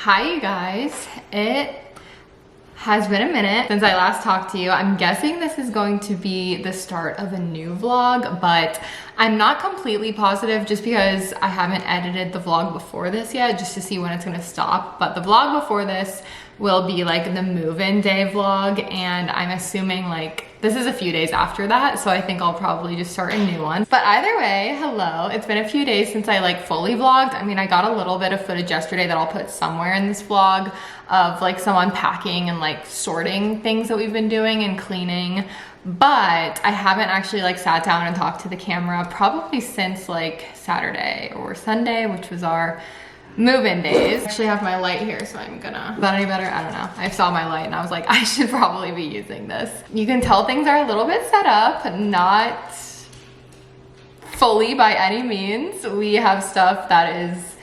Hi you guys, it has been a minute since I last talked to you. I'm guessing this is going to be the start of a new vlog, but I'm not completely positive just because I haven't edited the vlog before this yet, just to see when it's gonna stop. But the vlog before this will be like the move-in day vlog, and I'm assuming like this is a few days after that, so I think I'll probably just start a new one. But either way, hello. It's been a few days since I like fully vlogged. I mean, I got a little bit of footage yesterday that I'll put somewhere in this vlog of like some unpacking and like sorting things that we've been doing and cleaning. But I haven't actually like sat down and talked to the camera probably since like Saturday or Sunday, which was our move-in days. I actually have my light here, so I'm gonna, is that any better? I don't know. I saw my light and I was like, I should probably be using this. You can tell things are a little bit set up, not fully by any means. We have stuff that is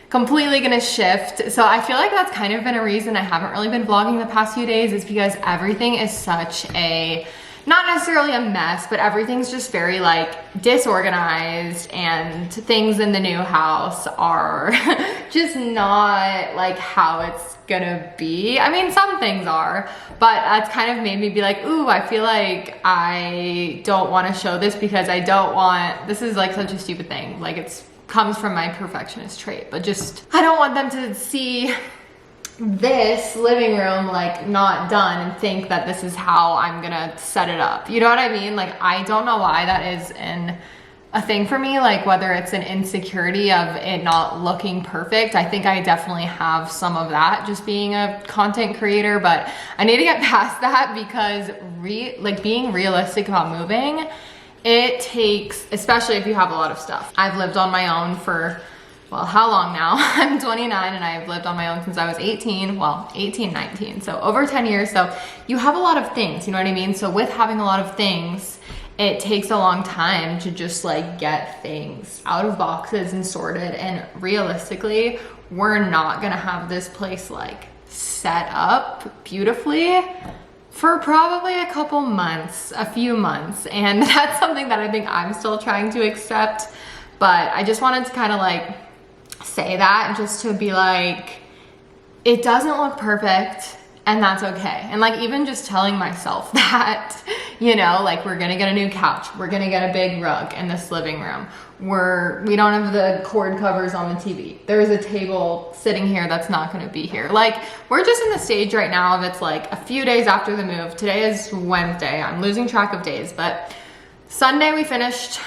completely gonna shift. So I feel like that's kind of been a reason I haven't really been vlogging the past few days, is because everything is such a, not necessarily a mess, but everything's just very like disorganized, and things in the new house are just not like how it's gonna be. I mean, some things are, but that's kind of made me be like, ooh, I feel like I don't want to show this because I don't want, this is like such a stupid thing. Like it's comes from my perfectionist trait, but just, I don't want them to see this living room like not done and think that this is how I'm gonna set it up. You know what I mean? Like, I don't know why that is a thing for me, like whether it's an insecurity of it not looking perfect. I think I definitely have some of that just being a content creator, but I need to get past that because being realistic about moving, it takes, especially if you have a lot of stuff. I've lived on my own for, well, how long now? I'm 29 and I've lived on my own since I was 18, well, 18, 19, so over 10 years. So you have a lot of things, you know what I mean? So with having a lot of things, it takes a long time to just like get things out of boxes and sorted. And realistically, we're not gonna have this place like set up beautifully for probably a couple months, a few months. And that's something that I think I'm still trying to accept. But I just wanted to kind of like say that just to be like, it doesn't look perfect and that's okay. And like even just telling myself that, you know, like we're gonna get a new couch, we're gonna get a big rug in this living room, we don't have the cord covers on the TV, there's a table sitting here that's not gonna be here. Like we're just in the stage right now of, it's like a few days after the move. Today is Wednesday, I'm losing track of days, but Sunday we finished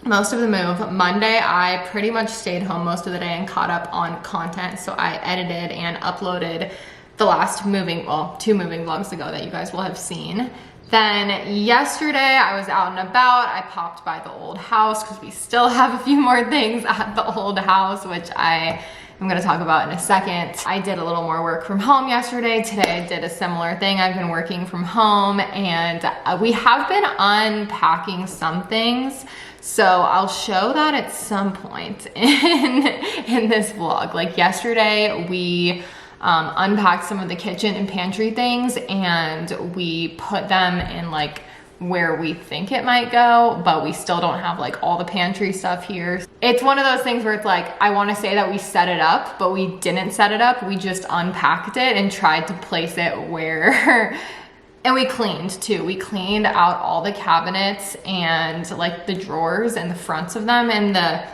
most of the move. Monday, I pretty much stayed home most of the day and caught up on content. So I edited and uploaded the last two moving vlogs ago that you guys will have seen. Then yesterday I was out and about. I popped by the old house because we still have a few more things at the old house, which I'm gonna talk about in a second. I did a little more work from home yesterday. Today I did a similar thing. I've been working from home and we have been unpacking some things. So I'll show that at some point in this vlog. Like yesterday we unpacked some of the kitchen and pantry things and we put them in like where we think it might go, but we still don't have like all the pantry stuff here. It's one of those things where it's like, I want to say that we set it up, but we didn't set it up. We just unpacked it and tried to place it where and we cleaned too. We cleaned out all the cabinets and like the drawers and the fronts of them in the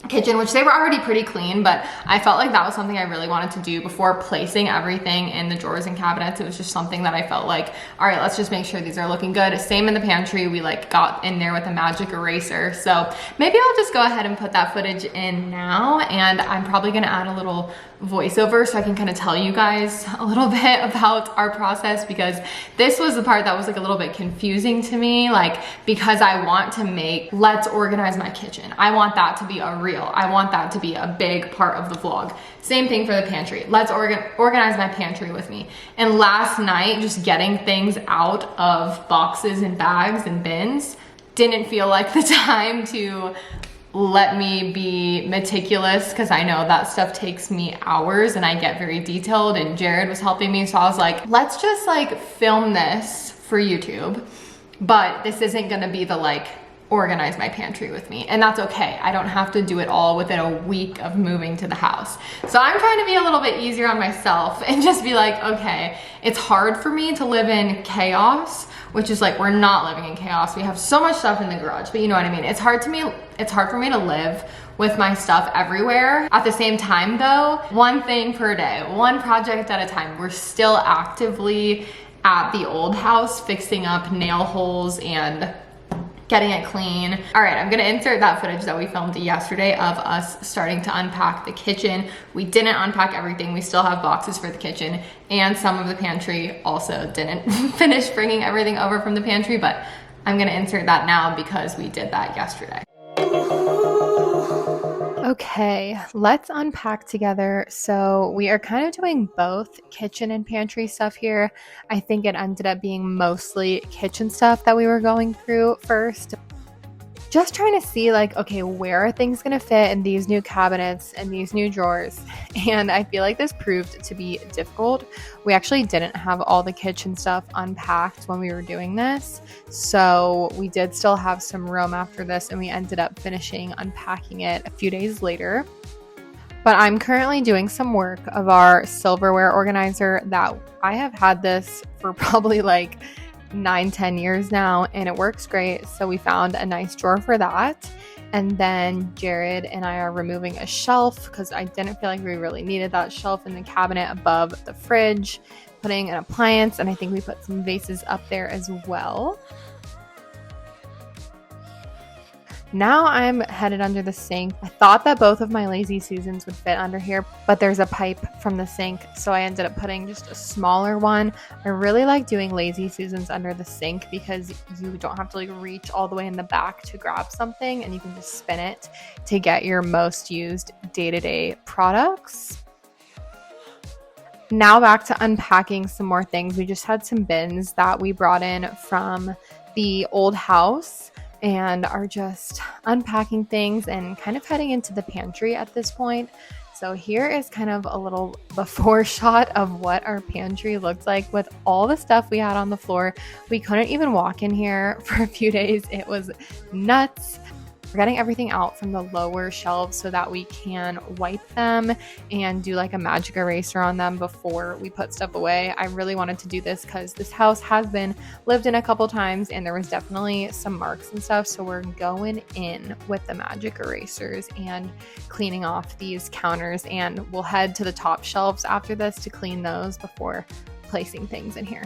kitchen, which they were already pretty clean, but I felt like that was something I really wanted to do before placing everything in the drawers and cabinets. It was just something that I felt like, all right, let's just make sure these are looking good. Same in the pantry, we like got in there with a magic eraser. So maybe I'll just go ahead and put that footage in now, and I'm probably gonna add a little voiceover so I can kind of tell you guys a little bit about our process, because this was the part that was like a little bit confusing to me, like because I want to make, let's organize my kitchen. I want that to be a reel. I want that to be a big part of the vlog. Same thing for the pantry. Let's organize my pantry with me. And last night, just getting things out of boxes and bags and bins didn't feel like the time to let me be meticulous, because I know that stuff takes me hours and I get very detailed, and Jared was helping me. So I was like, let's just like film this for YouTube, but this isn't gonna be the like organize my pantry with me, and that's okay. I don't have to do it all within a week of moving to the house. So I'm trying to be a little bit easier on myself and just be like, okay, it's hard for me to live in chaos, which is like, we're not living in chaos. We have so much stuff in the garage, but you know what I mean? It's hard for me to live with my stuff everywhere. At the same time though, one thing per day, one project at a time. We're still actively at the old house fixing up nail holes and getting it clean. All right, I'm gonna insert that footage that we filmed yesterday of us starting to unpack the kitchen. We didn't unpack everything. We still have boxes for the kitchen, and some of the pantry also didn't finish bringing everything over from the pantry, but I'm gonna insert that now because we did that yesterday. Okay, let's unpack together. So we are kind of doing both kitchen and pantry stuff here. I think it ended up being mostly kitchen stuff that we were going through first. Just trying to see like, okay, where are things gonna fit in these new cabinets and these new drawers? And I feel like this proved to be difficult. We actually didn't have all the kitchen stuff unpacked when we were doing this. So we did still have some room after this, and we ended up finishing unpacking it a few days later. But I'm currently doing some work of our silverware organizer that I have had this for probably like 9-10 years now, and it works great. So we found a nice drawer for that. And then Jared and I are removing a shelf because I didn't feel like we really needed that shelf in the cabinet above the fridge, putting an appliance, and I think we put some vases up there as well. Now I'm headed under the sink. I thought that both of my Lazy Susans would fit under here, but there's a pipe from the sink, so I ended up putting just a smaller one. I really like doing Lazy Susans under the sink because you don't have to like reach all the way in the back to grab something, and you can just spin it to get your most used day-to-day products. Now back to unpacking some more things. We just had some bins that we brought in from the old house and are just unpacking things and kind of heading into the pantry at this point. So here is kind of a little before shot of what our pantry looked like with all the stuff we had on the floor. We couldn't even walk in here for a few days. It was nuts. We're getting everything out from the lower shelves so that we can wipe them and do like a magic eraser on them before we put stuff away. I really wanted to do this because this house has been lived in a couple times and there was definitely some marks and stuff. So we're going in with the magic erasers and cleaning off these counters, and we'll head to the top shelves after this to clean those before placing things in here.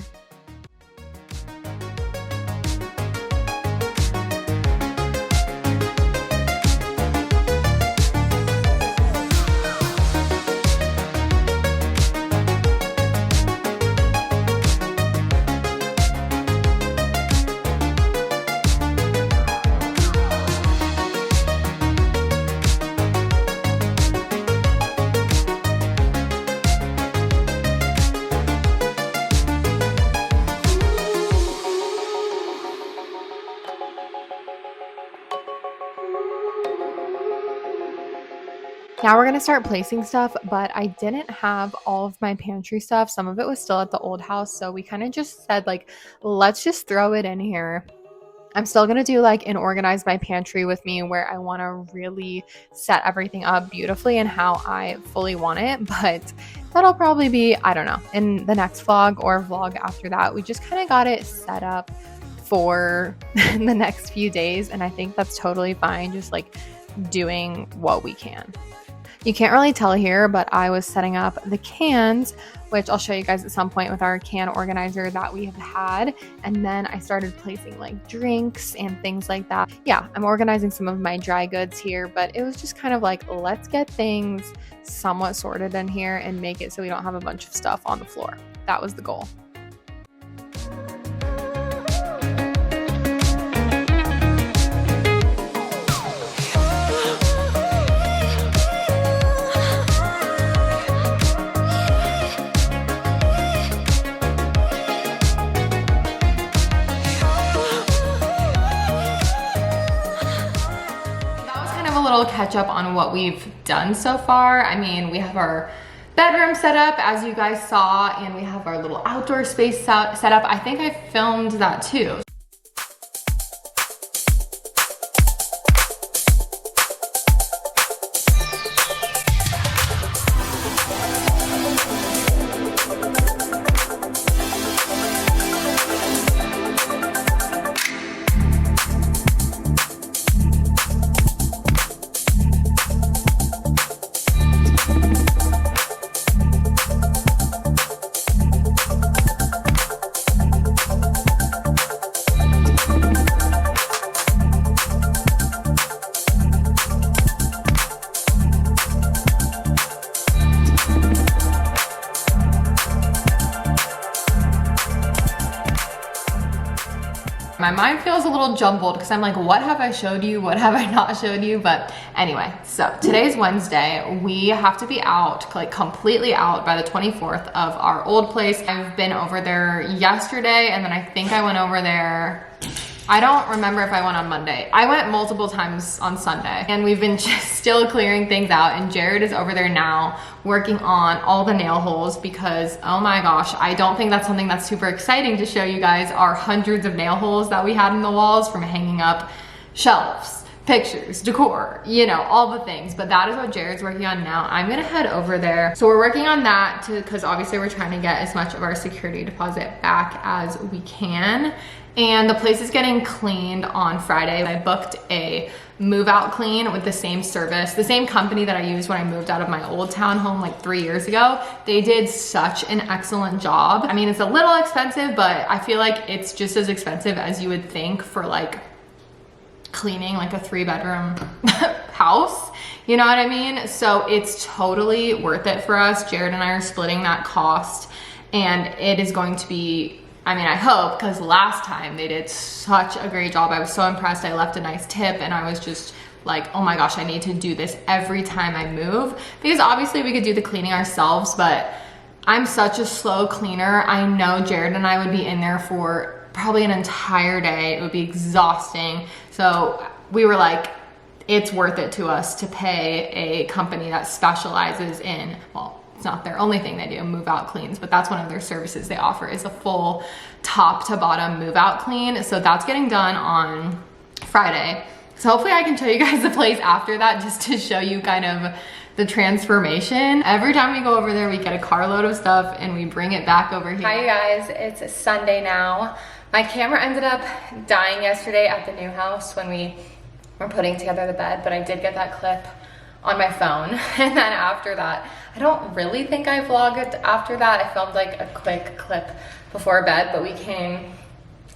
Now we're going to start placing stuff, but I didn't have all of my pantry stuff. Some of it was still at the old house, so we kind of just said like, let's just throw it in here. I'm still going to do like an organize my pantry with me where I want to really set everything up beautifully and how I fully want it, but that'll probably be, I don't know, in the next vlog or vlog after that. We just kind of got it set up for the next few days, and I think that's totally fine, just like doing what we can. You can't really tell here, but I was setting up the cans, which I'll show you guys at some point with our can organizer that we have had. And then I started placing like drinks and things like that. Yeah, I'm organizing some of my dry goods here, but it was just kind of like, let's get things somewhat sorted in here and make it so we don't have a bunch of stuff on the floor. That was the goal. Little catch up on what we've done so far. I mean, we have our bedroom set up as you guys saw, and we have our little outdoor space set up. I think I filmed that too. My mind feels a little jumbled because I'm like, what have I showed you? What have I not showed you? But anyway, so today's Wednesday. We have to be out, like completely out by the 24th of our old place. I've been over there yesterday, and then I think I went over there, I don't remember if I went on Monday. I went multiple times on Sunday, and we've been just still clearing things out, and Jared is over there now working on all the nail holes because, oh my gosh, I don't think that's something that's super exciting to show you guys, our hundreds of nail holes that we had in the walls from hanging up shelves, pictures, decor, you know, all the things. But that is what Jared's working on now. I'm gonna head over there. So we're working on that because obviously we're trying to get as much of our security deposit back as we can. And the place is getting cleaned on Friday. I booked a move out clean with the same service, the same company that I used when I moved out of my old townhome like 3 years ago. They did such an excellent job. I mean, it's a little expensive, but I feel like it's just as expensive as you would think for like cleaning like a 3-bedroom house. You know what I mean? So it's totally worth it for us. Jared and I are splitting that cost, and it is going to be, I mean, I hope, because last time they did such a great job. I was so impressed. I left a nice tip, and I was just like, oh my gosh, I need to do this every time I move, because obviously we could do the cleaning ourselves, but I'm such a slow cleaner. I know Jared and I would be in there for probably an entire day. It would be exhausting. So we were like, it's worth it to us to pay a company that specializes in, well, it's not their only thing they do, move out cleans, but that's one of their services they offer, is a full top to bottom move out clean. So that's getting done on Friday. So hopefully I can show you guys the place after that, just to show you kind of the transformation. Every time we go over there, we get a carload of stuff and we bring it back over here. Hi you guys, it's Sunday now. My camera ended up dying yesterday at the new house when we were putting together the bed, but I did get that clip on my phone. And then after that, I don't really think I vlogged after that. I filmed like a quick clip before bed, but we came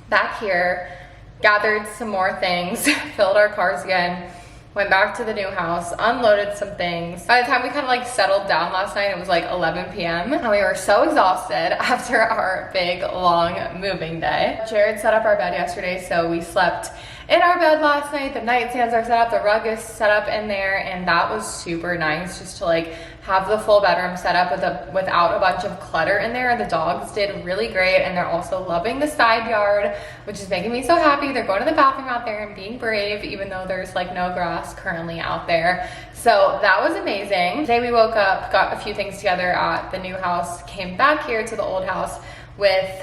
back here, gathered some more things, filled our cars again, went back to the new house, unloaded some things. By the time we kind of like settled down last night, it was like 11 p.m. and we were so exhausted after our big long moving day. Jared set up our bed yesterday, so we slept in our bed last night. The nightstands are set up, the rug is set up in there, and that was super nice just to like have the full bedroom set up without a bunch of clutter in there. The dogs did really great, and they're also loving the side yard, which is making me so happy. They're going to the bathroom out there and being brave, even though there's like no grass currently out there. So that was amazing. Today we woke up, got a few things together at the new house, came back here to the old house with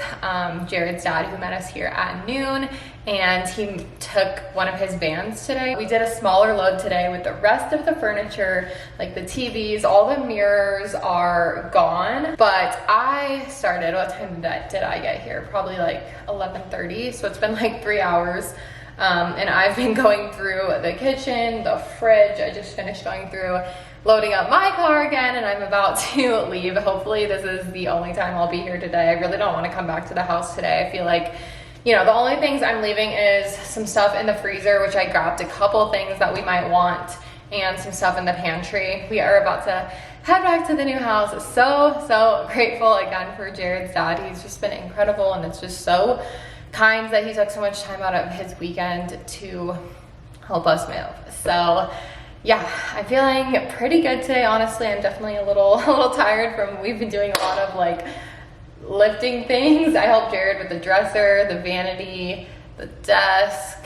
Jared's dad, who met us here at noon, and he took one of his vans today. We did a smaller load today with the rest of the furniture, like the TVs, all the mirrors are gone. But I started, what time did I get here? Probably like 11:30, so it's been like 3 hours. And I've been going through the kitchen, the fridge. I just finished going through loading up my car again, and I'm about to leave. Hopefully this is the only time I'll be here today. I really don't want to come back to the house today. I feel like, you know, the only things I'm leaving is some stuff in the freezer, which I grabbed a couple things that we might want, and some stuff in the pantry. We are about to head back to the new house. So grateful again for Jared's dad. He's just been incredible, and it's just so kind that he took so much time out of his weekend to help us move. So yeah, I'm feeling pretty good today. Honestly, I'm definitely a little tired from, we've been doing a lot of like lifting things. I helped Jared with the dresser, the vanity, the desk.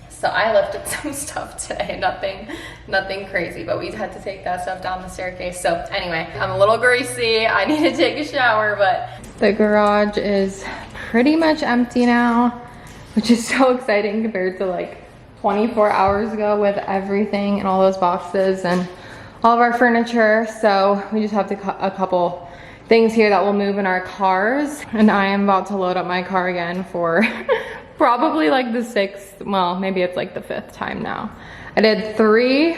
So I lifted some stuff today, nothing crazy, but we had to take that stuff down the staircase. So anyway, I'm a little greasy. I need to take a shower, but the garage is pretty much empty now, which is so exciting compared to like 24 hours ago with everything and all those boxes and all of our furniture. So we just have a couple things here that will move in our cars, and I am about to load up my car again for probably like the 6th, well, maybe it's like the 5th time now. I did 3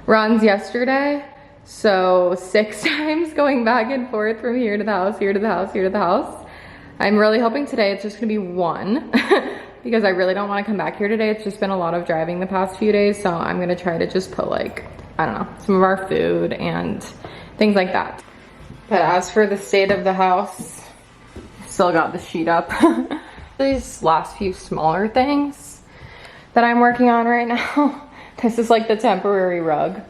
runs yesterday, so 6 times going back and forth from here to the house, here to the house, here to the house. I'm really hoping today it's just gonna be 1 because I really don't wanna come back here today. It's just been a lot of driving the past few days, so I'm gonna try to just put like, I don't know, some of our food and things like that. But as for the state of the house, still got the sheet up. these last few smaller things that I'm working on right now. This is like the temporary rug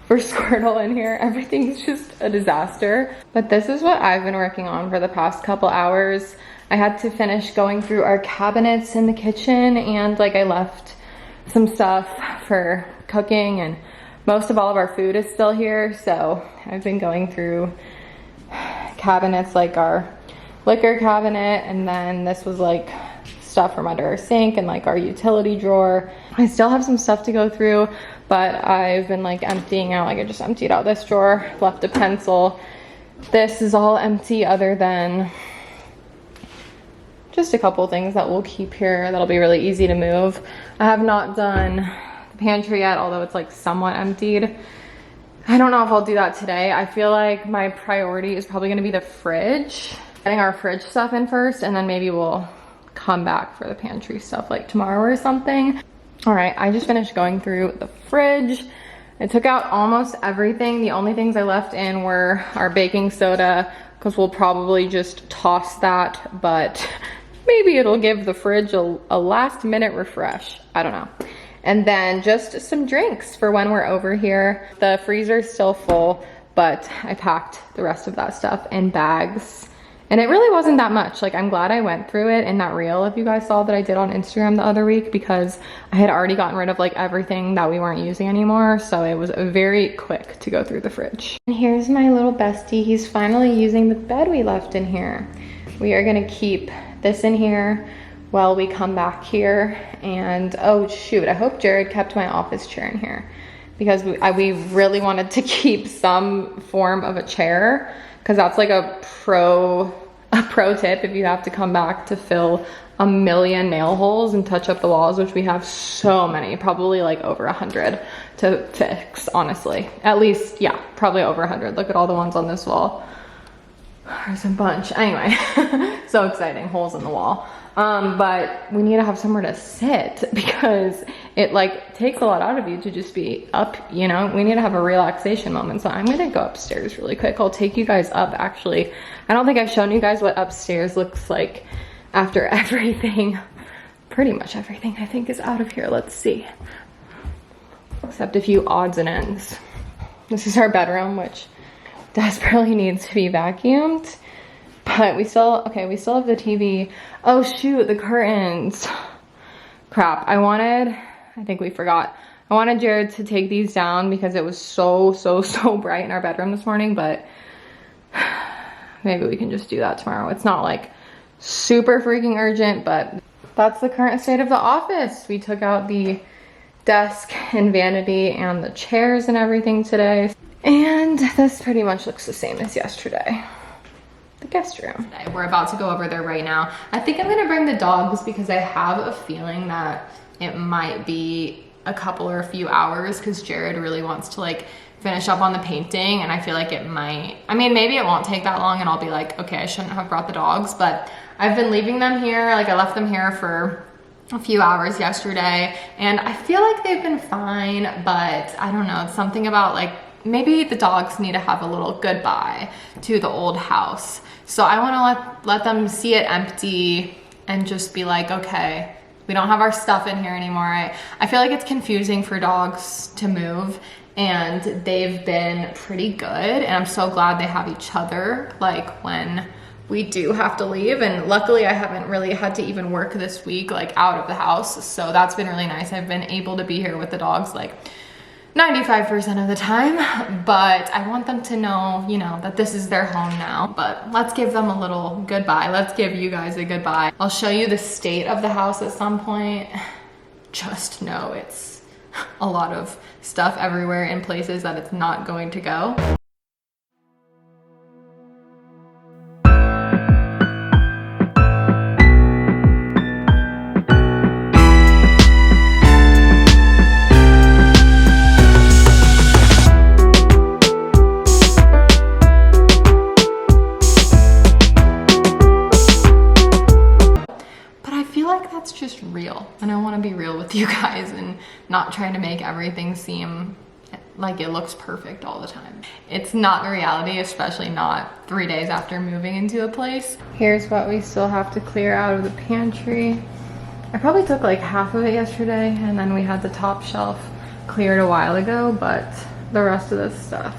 for Squirtle in here. Everything's just a disaster. But this is what I've been working on for the past couple hours. I had to finish going through our cabinets in the kitchen, and like I left some stuff for cooking, and most of all of our food is still here. So I've been going through cabinets like our liquor cabinet, and then this was like stuff from under our sink and like our utility drawer. I still have some stuff to go through, but I've been like emptying out. Like I just emptied out this drawer, left a pencil. This is all empty other than just a couple things that we'll keep here that'll be really easy to move. I have not done the pantry yet, although it's like somewhat emptied. I don't know if I'll do that today. I feel like my priority is probably gonna be the fridge. Getting our fridge stuff in first, and then maybe we'll come back for the pantry stuff like tomorrow or something. All right, I just finished going through the fridge. I took out almost everything. The only things I left in were our baking soda, because we'll probably just toss that, but maybe it'll give the fridge a last minute refresh. I don't know. And then just some drinks for when we're over here. The freezer's still full, but I packed the rest of that stuff in bags. And it really wasn't that much. Like, I'm glad I went through it in that reel, if you guys saw, that I did on Instagram the other week, because I had already gotten rid of like everything that we weren't using anymore. So it was very quick to go through the fridge. And here's my little bestie. He's finally using the bed we left in here. We are gonna keep this in here while we come back here. And oh shoot, I hope Jared kept my office chair in here, because we really wanted to keep some form of a chair, because that's like a pro tip if you have to come back to fill a million nail holes and touch up the walls, which we have so many, probably like over 100 to fix, honestly. At least, yeah, probably over 100. Look at all the ones on this wall. There's a bunch. Anyway, so exciting, holes in the wall. But we need to have somewhere to sit, because it like takes a lot out of you to just be up, you know. We need to have a relaxation moment. So I'm gonna go upstairs really quick. I'll take you guys up. Actually, I don't think I've shown you guys what upstairs looks like after everything, pretty much everything I think is out of here. Let's see, except a few odds and ends. This is our bedroom, which desperately needs to be vacuumed, but we still have the TV. Oh shoot, the curtains. Crap, I think we forgot. I wanted Jared to take these down because it was so bright in our bedroom this morning, but maybe we can just do that tomorrow. It's not like super freaking urgent, but that's the current state of the office. We took out the desk and vanity and the chairs and everything today. And this pretty much looks the same as yesterday. The guest room. We're about to go over there right now. I think I'm gonna bring the dogs because I have a feeling that it might be a couple or a few hours, because Jared really wants to like finish up on the painting, and I feel like it might, I mean, maybe it won't take that long and I'll be like, okay, I shouldn't have brought the dogs, but I've been leaving them here. Like, I left them here for a few hours yesterday, and I feel like they've been fine, but I don't know, it's something about like, maybe the dogs need to have a little goodbye to the old house. So I want to let them see it empty and just be like, okay, we don't have our stuff in here anymore. I feel like it's confusing for dogs to move, and they've been pretty good, and I'm so glad they have each other like when we do have to leave. And luckily I haven't really had to even work this week like out of the house, so that's been really nice. I've been able to be here with the dogs like 95% of the time, but I want them to know, you know, that this is their home now. But let's give them a little goodbye. Let's give you guys a goodbye. I'll show you the state of the house at some point. Just know it's a lot of stuff everywhere in places that it's not going to go. Just real, and I want to be real with you guys and not trying to make everything seem like it looks perfect all the time. It's not a reality, especially not 3 days after moving into a place. Here's what we still have to clear out of the pantry. I probably took like half of it yesterday, and then we had the top shelf cleared a while ago, but the rest of this stuff,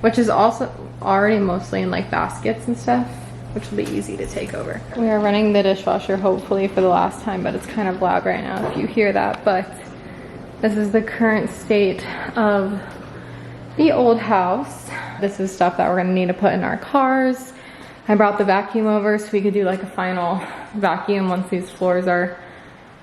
which is also already mostly in like baskets and stuff, which will be easy to take over. We are running the dishwasher hopefully for the last time, but it's kind of loud right now if you hear that. But this is the current state of the old house. This is stuff that we're gonna need to put in our cars. I brought the vacuum over so we could do like a final vacuum once these floors are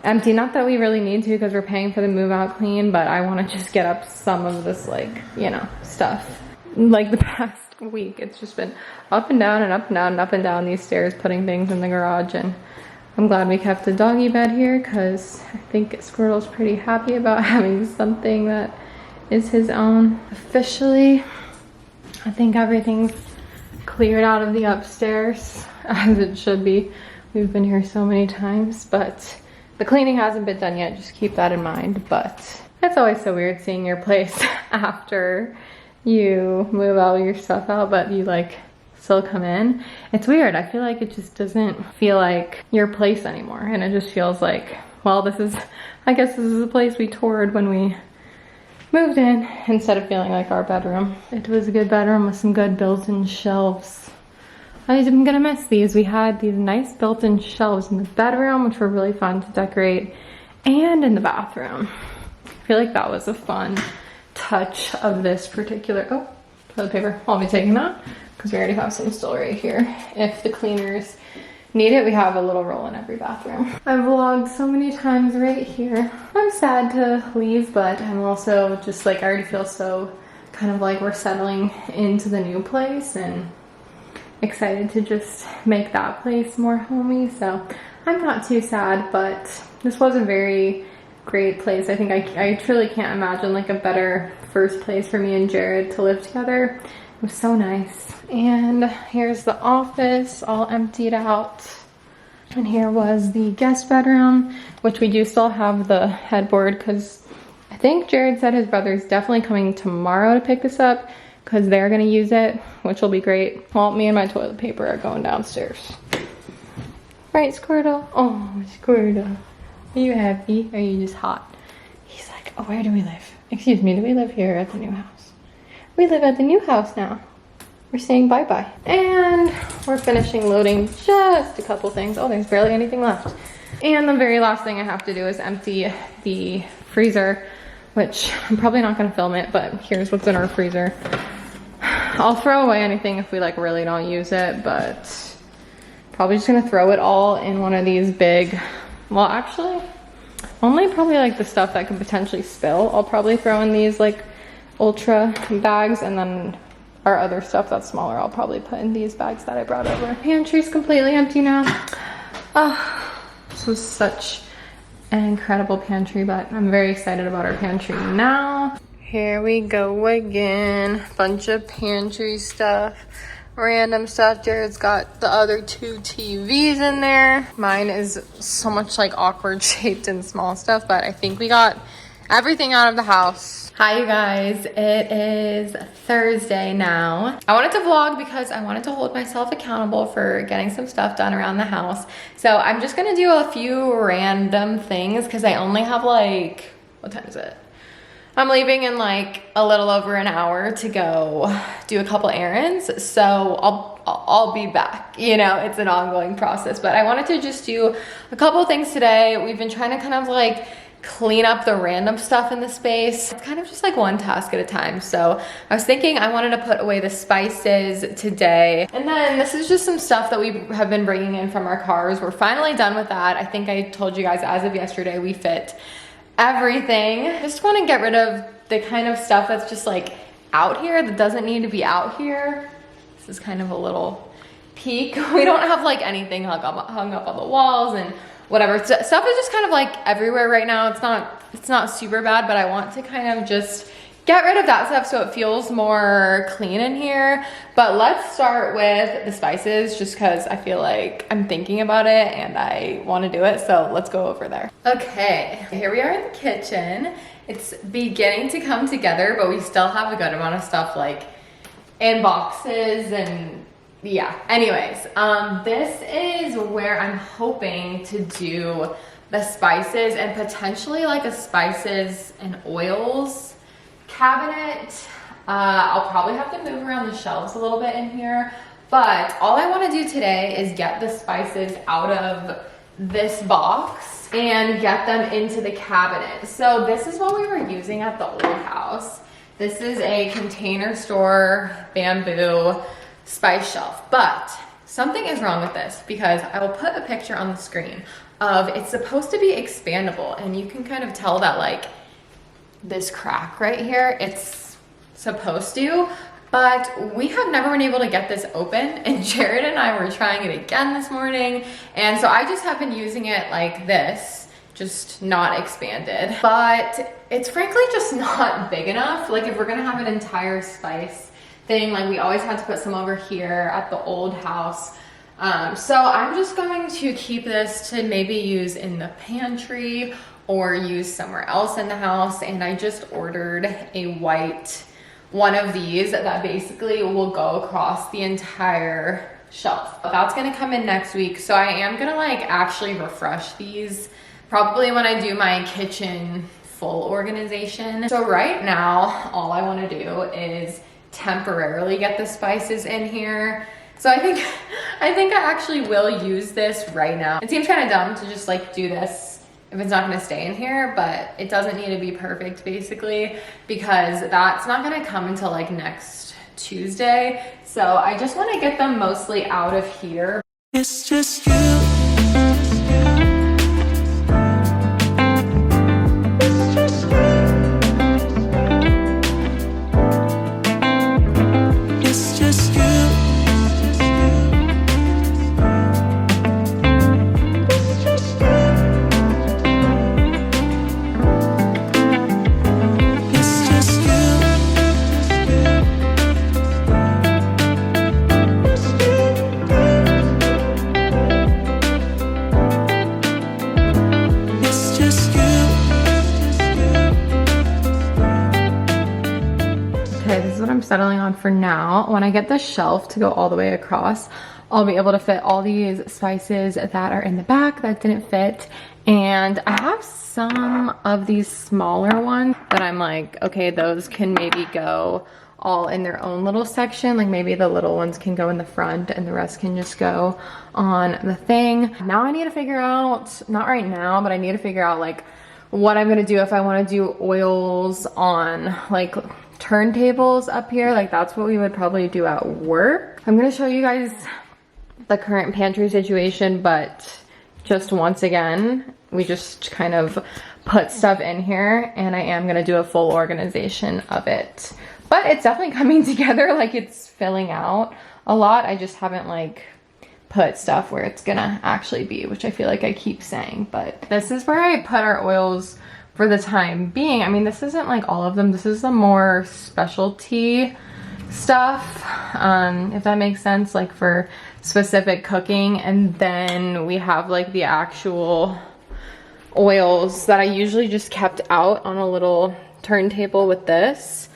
empty. Not that we really need to because we're paying for the move out clean, but I wanna just get up some of this, like, you know, stuff. Like the past week, it's just been up and down and up and down and up and down these stairs, putting things in the garage. And I'm glad we kept the doggy bed here because I think Squirtle's pretty happy about having something that is his own. Officially, I think everything's cleared out of the upstairs, as it should be. We've been here so many times, but the cleaning hasn't been done yet, just keep that in mind. But it's always so weird seeing your place after you move all your stuff out, but you like still come in. It's weird. I feel like it just doesn't feel like your place anymore. And it just feels like, well, this is, I guess this is the place we toured when we moved in, instead of feeling like our bedroom. It was a good bedroom with some good built-in shelves. I'm gonna miss these. We had these nice built-in shelves in the bedroom, which were really fun to decorate, and in the bathroom. I feel like that was a fun touch of this particular, oh, toilet paper. I'll be taking that because we already have some still right here. If the cleaners need it, we have a little roll in every bathroom. I've vlogged so many times right here. I'm sad to leave, but I'm also just like, I already feel so kind of like we're settling into the new place and excited to just make that place more homey. So I'm not too sad, but this was a very great place. I think I truly can't imagine like a better first place for me and Jared to live together. It was so nice. And here's the office all emptied out. And here was the guest bedroom, which we do still have the headboard because I think Jared said his brother's definitely coming tomorrow to pick this up because they're gonna use it, which will be great. Well, me and my toilet paper are going downstairs. Right, Squirtle? Oh, Squirtle. Are you happy? Or are you just hot? He's like, oh, where do we live? Excuse me, do we live here at the new house? We live at the new house now. We're saying bye-bye. And we're finishing loading just a couple things. Oh, there's barely anything left. And the very last thing I have to do is empty the freezer, which I'm probably not gonna film it, but here's what's in our freezer. I'll throw away anything if we like really don't use it, but probably just gonna throw it all in one of these big, well, actually, only probably like the stuff that could potentially spill. I'll probably throw in these like ultra bags, and then our other stuff that's smaller, I'll probably put in these bags that I brought over. Pantry's completely empty now. Oh, this was such an incredible pantry, but I'm very excited about our pantry now. Here we go again. Bunch of pantry stuff. Random stuff. Jared's got the other 2 TVs in there. Mine is so much like awkward shaped and small stuff, but I think we got everything out of the house. Hi you guys, it is Thursday now. I wanted to vlog because I wanted to hold myself accountable for getting some stuff done around the house. So I'm just gonna do a few random things because I only have like, what time is it? I'm leaving in like a little over an hour to go do a couple errands. So I'll be back. You know, it's an ongoing process, but I wanted to just do a couple things today. We've been trying to kind of like clean up the random stuff in the space. It's kind of just like one task at a time. So I was thinking I wanted to put away the spices today. And then this is just some stuff that we have been bringing in from our cars. We're finally done with that. I think I told you guys as of yesterday, we fit everything. Just want to get rid of the kind of stuff that's just like out here that doesn't need to be out here. This is kind of a little peek. We don't have like anything hung up on the walls and whatever. Stuff is just kind of like everywhere right now. It's not super bad, but I want to kind of just get rid of that stuff so it feels more clean in here. But let's start with the spices just because I feel like I'm thinking about it and I want to do it. So let's go over there. Okay, here we are in the kitchen. It's beginning to come together, but we still have a good amount of stuff like in boxes and yeah. Anyways, this is where I'm hoping to do the spices and potentially like a spices and oils cabinet. I'll probably have to move around the shelves a little bit in here, but all I want to do today is get the spices out of this box and get them into the cabinet. So this is what we were using at the old house. This is a Container Store bamboo spice shelf, but something is wrong with this because I will put a picture on the screen of it's supposed to be expandable, and you can kind of tell that like this crack right here, it's supposed to, but we have never been able to get this open, and Jared and I were trying it again this morning, and so I just have been using it like this, just not expanded, but it's frankly just not big enough. Like if we're gonna have an entire spice thing, like we always had to put some over here at the old house. So I'm just going to keep this to maybe use in the pantry or use somewhere else in the house. And I just ordered a white one of these that basically will go across the entire shelf. That's gonna come in next week. So I am gonna like actually refresh these probably when I do my kitchen full organization. So right now, all I wanna do is temporarily get the spices in here. So I think I actually will use this right now. It seems kind of dumb to just like do this if it's not gonna stay in here, but it doesn't need to be perfect basically, because that's not gonna come until like next Tuesday. So I just wanna get them mostly out of here. It's just you. Settling on for now. When I get the shelf to go all the way across, I'll be able to fit all these spices that are in the back that didn't fit. And I have some of these smaller ones that I'm like, okay, those can maybe go all in their own little section. Like maybe the little ones can go in the front and the rest can just go on the thing. Now I need to figure out, not right now, but I need to figure out like what I'm gonna do if I want to do oils on like turntables up here. Like that's what we would probably do at work. I'm gonna show you guys the current pantry situation, but just once again, we just kind of put stuff in here, and I am gonna do a full organization of it. But it's definitely coming together, like it's filling out a lot. I just haven't like put stuff where it's gonna actually be, which I feel like I keep saying. But this is where I put our oils for the time being. I mean, this isn't like all of them. This is the more specialty stuff, if that makes sense, like for specific cooking. And then we have like the actual oils that I usually just kept out on a little turntable with this.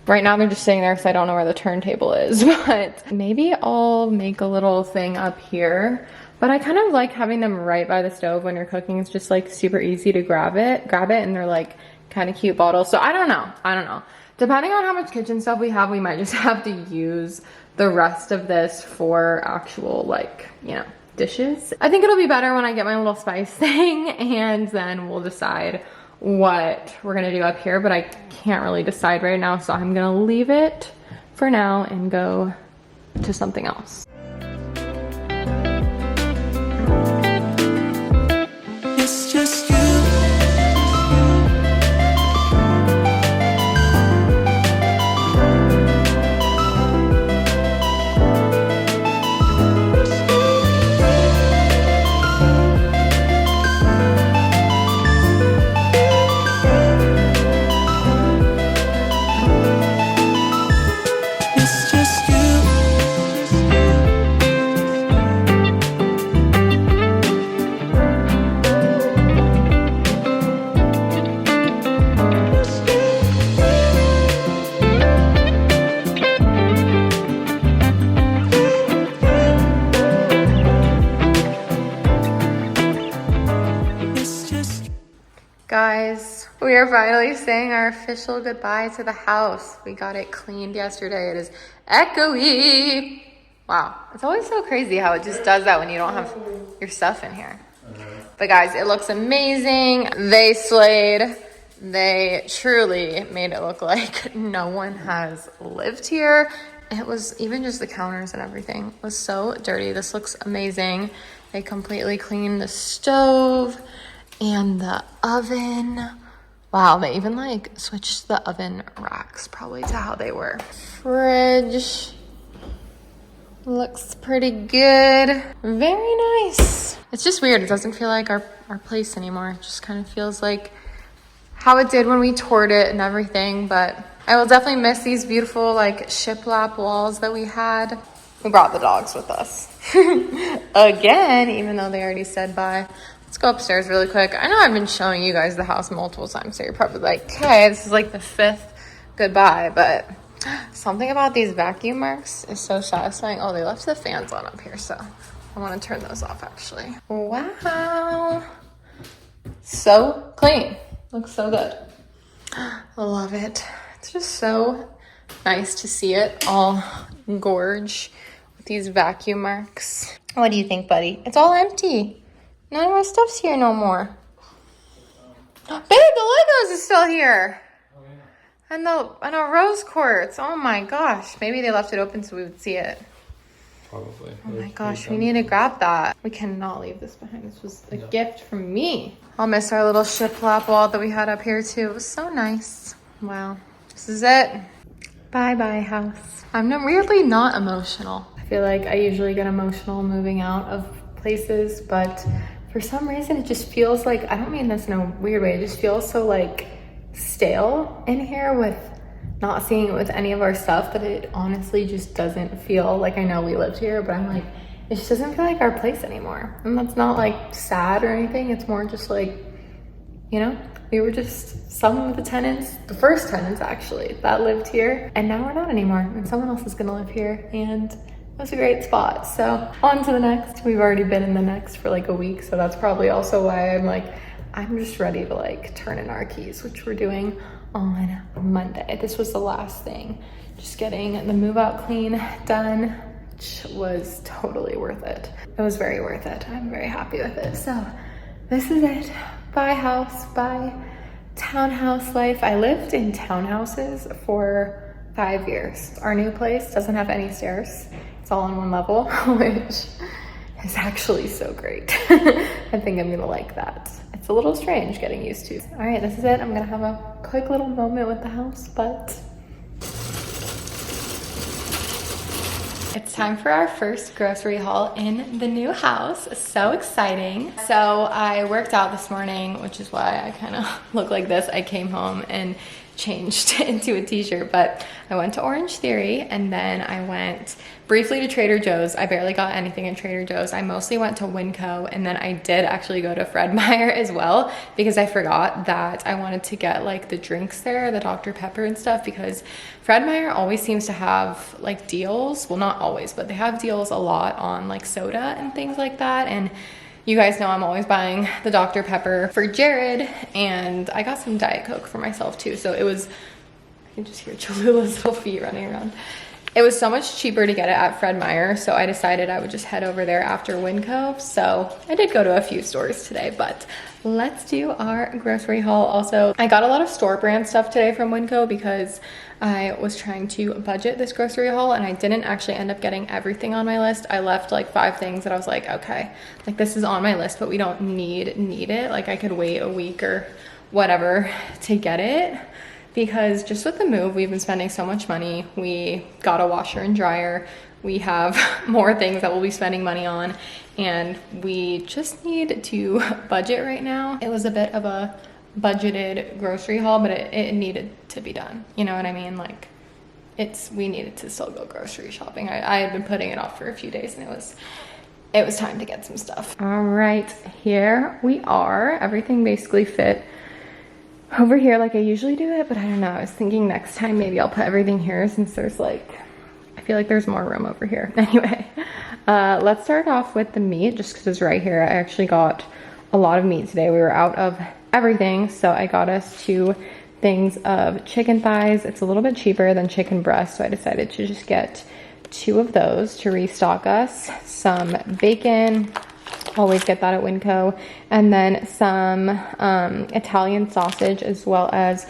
Right now they're just sitting there because I don't know where the turntable is, but maybe I'll make a little thing up here. But I kind of like having them right by the stove when you're cooking. It's just like super easy to grab it, and they're like kind of cute bottles. So I don't know. Depending on how much kitchen stuff we have, we might just have to use the rest of this for actual like, you know, dishes. I think it'll be better when I get my little spice thing, and then we'll decide what we're gonna do up here, but I can't really decide right now. So I'm gonna leave it for now and go to something else. Guys, we are finally saying our official goodbye to the house. We got it cleaned yesterday. It is echoey. Wow, it's always so crazy how it just does that when you don't have your stuff in here. But guys, it looks amazing. They slayed. They truly made it look like no one has lived here. It was even just the counters and everything was so dirty. This looks amazing. They completely cleaned the stove and the oven. Wow, they even like switched the oven racks probably to how they were. Fridge looks pretty good. Very nice. It's just weird. It doesn't feel like our place anymore. It just kind of feels like how it did when we toured it and everything. But I will definitely miss these beautiful like shiplap walls that we had. We brought the dogs with us again, even though they already said bye. Let's go upstairs really quick. I know I've been showing you guys the house multiple times, so you're probably like, okay, this is like the 5th goodbye, but something about these vacuum marks is so satisfying. Oh, they left the fans on up here, so I want to turn those off actually. Wow. So clean. Looks so good. I love it. It's just so nice to see it all gorge with these vacuum marks. What do you think, buddy? It's all empty. None of my stuff's here no more. Babe, the Legos is still here. And the rose quartz. Oh my gosh. Maybe they left it open so we would see it. Probably. Oh my gosh, we need to grab that. We cannot leave this behind. This was a gift from me. I'll miss our little shiplap wall that we had up here too. It was so nice. Wow. This is it. Bye-bye house. I'm weirdly not emotional. I feel like I usually get emotional moving out of places, but for some reason it just feels like, I don't mean this in a weird way, it just feels so like stale in here with not seeing it with any of our stuff, that it honestly just doesn't feel like, I know we lived here, but I'm like, it just doesn't feel like our place anymore. And that's not like sad or anything. It's more just like, you know, we were just some of the tenants, the first tenants actually, that lived here, and now we're not anymore, and someone else is gonna live here, and it was a great spot. So on to the next. We've already been in the next for like a week, so that's probably also why I'm like, I'm just ready to like turn in our keys, which we're doing on Monday. This was the last thing, just getting the move out clean done, which was totally worth it. It was very worth it. I'm very happy with it. So this is it. Bye house, bye townhouse life. I lived in townhouses for 5 years. Our new place doesn't have any stairs. It's all on one level, which is actually so great. I think I'm gonna like that. It's a little strange getting used to. All right, this is it. I'm gonna have a quick little moment with the house, but it's time for our first grocery haul in the new house. So exciting. So I worked out this morning, which is why I kind of look like this. I came home and changed into a t-shirt, but I went to Orange Theory and then I went briefly to Trader Joe's. I barely got anything at Trader Joe's. I mostly went to Winco, and then I did actually go to Fred Meyer as well because I forgot that I wanted to get like the drinks there, the Dr. Pepper and stuff, because Fred Meyer always seems to have like deals. Well, not always, but they have deals a lot on like soda and things like that. And you guys know I'm always buying the Dr. Pepper for Jared, and I got some Diet Coke for myself too. So it was, I can just hear Cholula's little feet running around. It was so much cheaper to get it at Fred Meyer, so I decided I would just head over there after Winco. So I did go to a few stores today, but let's do our grocery haul. Also, I got a lot of store brand stuff today from Winco because I was trying to budget this grocery haul and I didn't actually end up getting everything on my list. I left like 5 things that I was like, okay, like this is on my list, but we don't need it. Like I could wait a week or whatever to get it, because just with the move, we've been spending so much money. We got a washer and dryer. We have more things that we'll be spending money on, and we just need to budget right now. It was a bit of a budgeted grocery haul, but it needed to be done. You know what I mean? Like we needed to still go grocery shopping. I had been putting it off for a few days, and it was time to get some stuff. All right, here we are. Everything basically fit over here like I usually do it, but I don't know. I was thinking next time maybe I'll put everything here since there's like, I feel like there's more room over here. Anyway, let's start off with the meat just because it's right here. I actually got a lot of meat today. We were out of everything. So I got us 2 things of chicken thighs. It's a little bit cheaper than chicken breast, so I decided to just get 2 of those to restock us. Some bacon, always get that at Winco, and then some Italian sausage, as well as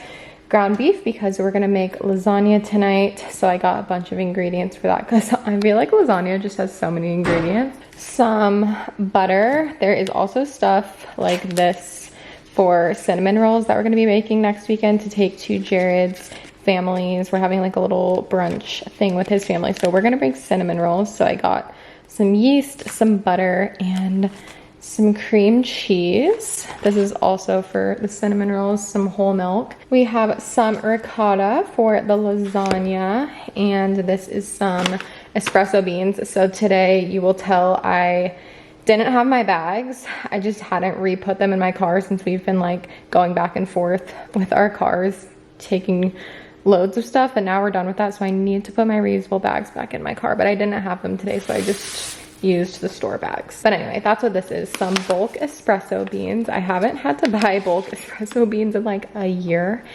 ground beef, because we're gonna make lasagna tonight. So I got a bunch of ingredients for that, because I feel like lasagna just has so many ingredients. Some butter. There is also stuff like this for cinnamon rolls that we're gonna be making next weekend to take to Jared's families. We're having like a little brunch thing with his family, so we're gonna make cinnamon rolls. So I got some yeast, some butter, and some cream cheese. This is also for the cinnamon rolls, some whole milk. We have some ricotta for the lasagna, and this is some espresso beans. So today you will tell I didn't have my bags. I just hadn't re-put them in my car since we've been like going back and forth with our cars, taking loads of stuff, and now we're done with that. So I need to put my reusable bags back in my car, but I didn't have them today, so I just used the store bags. But anyway, that's what this is. Some bulk espresso beans. I haven't had to buy bulk espresso beans in like a year.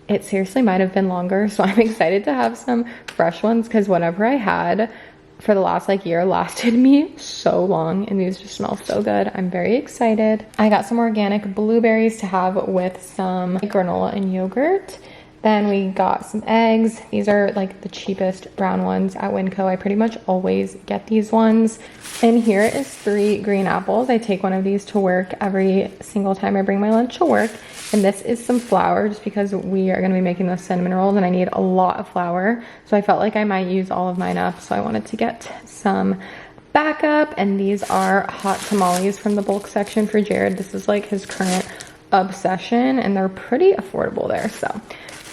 It seriously might have been longer, so I'm excited to have some fresh ones, because whatever I had for the last like year lasted me so long, and these just smell so good. I'm very excited. I got some organic blueberries to have with some granola and yogurt. Then we got some eggs. These are like the cheapest brown ones at Winco. I pretty much always get these ones. And here is 3 green apples. I take one of these to work every single time I bring my lunch to work. And this is some flour, just because we are gonna be making those cinnamon rolls and I need a lot of flour. So I felt like I might use all of mine up. So I wanted to get some backup. And these are hot tamales from the bulk section for Jared. This is like his current obsession, and they're pretty affordable there. So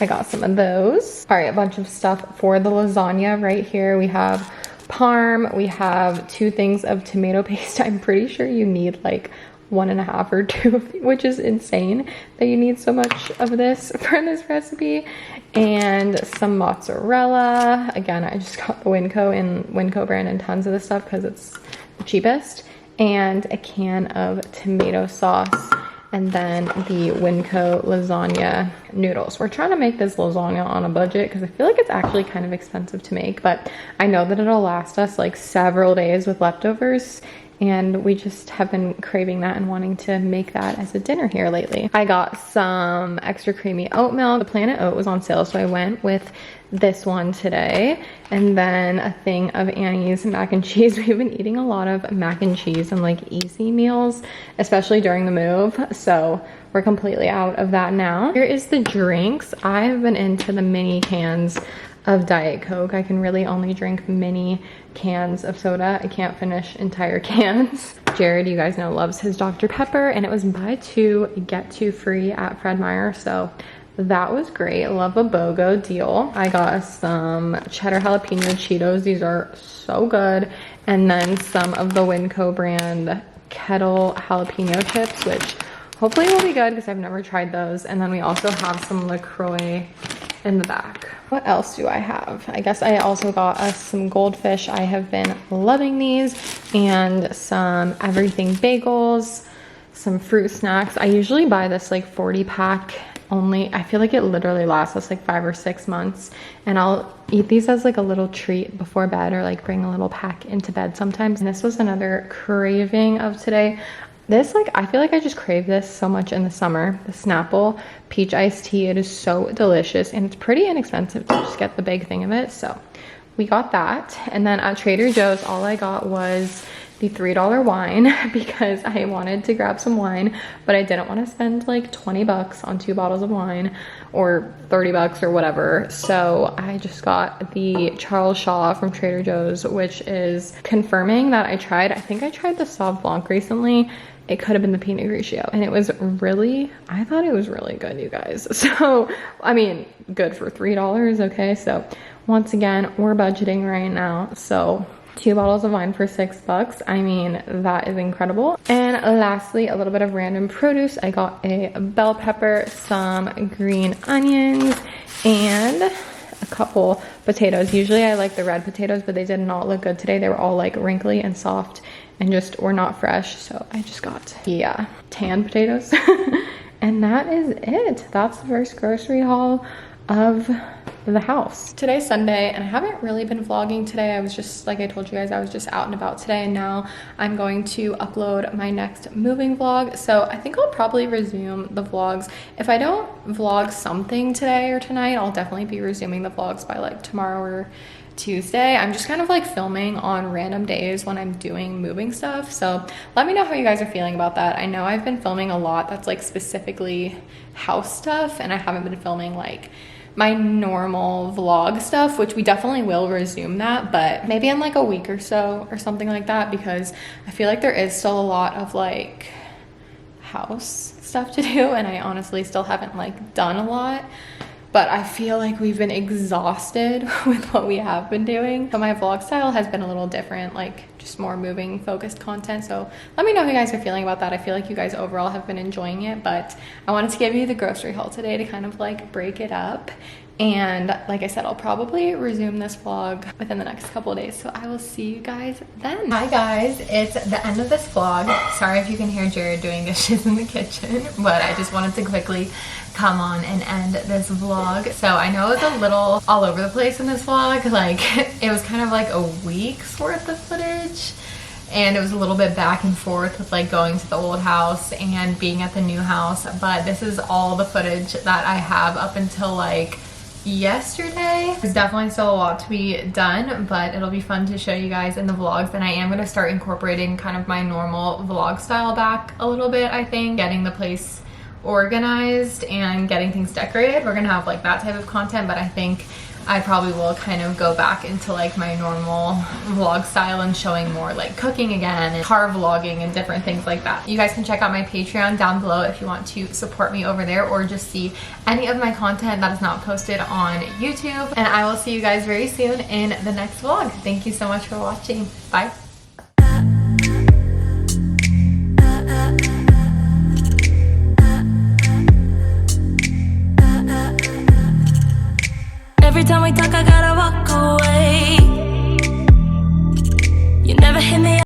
I got some of those. All right, a bunch of stuff for the lasagna right here. We have parm. We have 2 things of tomato paste. I'm pretty sure you need like 1.5 or 2, which is insane that you need so much of this for this recipe. And some mozzarella. Again, I just got the Winco brand and tons of this stuff because it's the cheapest. And a can of tomato sauce. And then the Winco lasagna noodles. We're trying to make this lasagna on a budget because I feel like it's actually kind of expensive to make, but I know that it'll last us like several days with leftovers, and we just have been craving that and wanting to make that as a dinner here lately. I got some extra creamy oat milk. The Planet Oat was on sale, so I went with this one today. And then a thing of Annie's mac and cheese. We've been eating a lot of mac and cheese and like easy meals, especially during the move. So we're completely out of that now. Here is the drinks. I've been into the mini cans of Diet Coke. I can really only drink mini cans of soda. I can't finish entire cans. Jared, you guys know, loves his Dr. Pepper, and it was buy 2, get 2 free at Fred Meyer. So that was great. Love a BOGO deal. I got us some cheddar jalapeno Cheetos. These are so good. And then some of the Winco brand kettle jalapeno chips, which hopefully will be good because I've never tried those. And then we also have some LaCroix in the back. What else do I have? I guess I also got us some goldfish. I have been loving these, and some everything bagels, some fruit snacks. I usually buy this like 40 pack only. I feel like it literally lasts us like 5 or 6 months, and I'll eat these as like a little treat before bed, or like bring a little pack into bed sometimes. And this was another craving of today. This, like, I feel like I just crave this so much in the summer. The Snapple peach iced tea. It is so delicious, and it's pretty inexpensive to just get the big thing of it. So we got that. And then at Trader Joe's, all I got was the $3 wine because I wanted to grab some wine, but I didn't want to spend like 20 bucks on 2 bottles of wine, or 30 bucks or whatever. So I just got the Charles Shaw from Trader Joe's, which is confirming that I think I tried the Sauv Blanc recently. It could have been the Pinot Grigio, and it was really, I thought it was really good, you guys. So, I mean, good for $3, okay? So once again, we're budgeting right now. So 2 bottles of wine for $6. I mean, that is incredible. And lastly, a little bit of random produce. I got a bell pepper, some green onions, and a couple potatoes. Usually I like the red potatoes, but they did not look good today. They were all like wrinkly and soft and just were not fresh. So I just got, yeah, tan potatoes. And that is it. That's the first grocery haul of the house. Today's Sunday and I haven't really been vlogging today. I was just, like I told you guys, I was just out and about today, and now I'm going to upload my next moving vlog. So I think I'll probably resume the vlogs. If I don't vlog something today or tonight, I'll definitely be resuming the vlogs by like tomorrow or Tuesday. I'm just kind of like filming on random days when I'm doing moving stuff. So let me know how you guys are feeling about that. I know I've been filming a lot that's like specifically house stuff, and I haven't been filming like my normal vlog stuff, which we definitely will resume that, but maybe in like a week or so or something like that, because I feel like there is still a lot of like house stuff to do, and I honestly still haven't like done a lot. But I feel like we've been exhausted with what we have been doing. So my vlog style has been a little different, like just more moving focused content. So let me know how you guys are feeling about that. I feel like you guys overall have been enjoying it, but I wanted to give you the grocery haul today to kind of like break it up. And like I said, I'll probably resume this vlog within the next couple of days. So I will see you guys then. Hi guys, it's the end of this vlog. Sorry if you can hear Jared doing dishes in the kitchen, but I just wanted to quickly come on and end this vlog. So I know it's a little all over the place in this vlog. Like it was kind of like a week's worth of footage, and it was a little bit back and forth with like going to the old house and being at the new house. But this is all the footage that I have up until like yesterday. There's definitely still a lot to be done, but it'll be fun to show you guys in the vlogs. And I am going to start incorporating kind of my normal vlog style back a little bit. I think getting the place organized and getting things decorated, we're gonna have like that type of content, but I think I probably will kind of go back into like my normal vlog style and showing more like cooking again and car vlogging and different things like that. You guys can check out my Patreon down below if you want to support me over there, or just see any of my content that is not posted on YouTube. And I will see you guys very soon in the next vlog. Thank you so much for watching. Bye. Every time we talk, I gotta walk away.